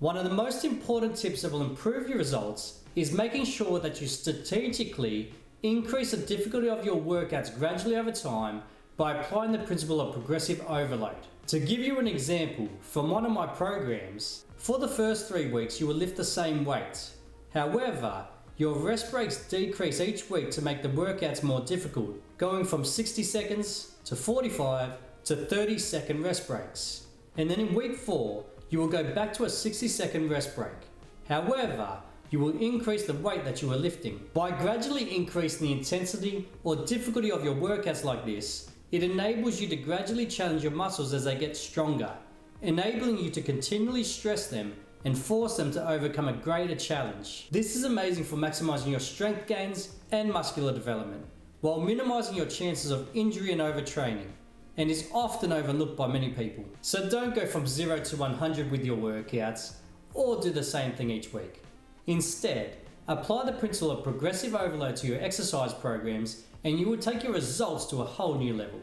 One of the most important tips that will improve your results is making sure that you strategically increase the difficulty of your workouts gradually over time by applying the principle of progressive overload. To give you an example from one of my programs, for the first 3 weeks you will lift the same weight. However, your rest breaks decrease each week to make the workouts more difficult, going from 60 seconds to 45 to 30-second rest breaks. And then in week 4, you will go back to a 60-second rest break. However, you will increase the weight that you are lifting. By gradually increasing the intensity or difficulty of your workouts like this, it enables you to gradually challenge your muscles as they get stronger, enabling you to continually stress them and force them to overcome a greater challenge. This is amazing for maximizing your strength gains and muscular development, while minimizing your chances of injury and overtraining, and is often overlooked by many people. So don't go from 0 to 100 with your workouts, or do the same thing each week. Instead, apply the principle of progressive overload to your exercise programs and you will take your results to a whole new level.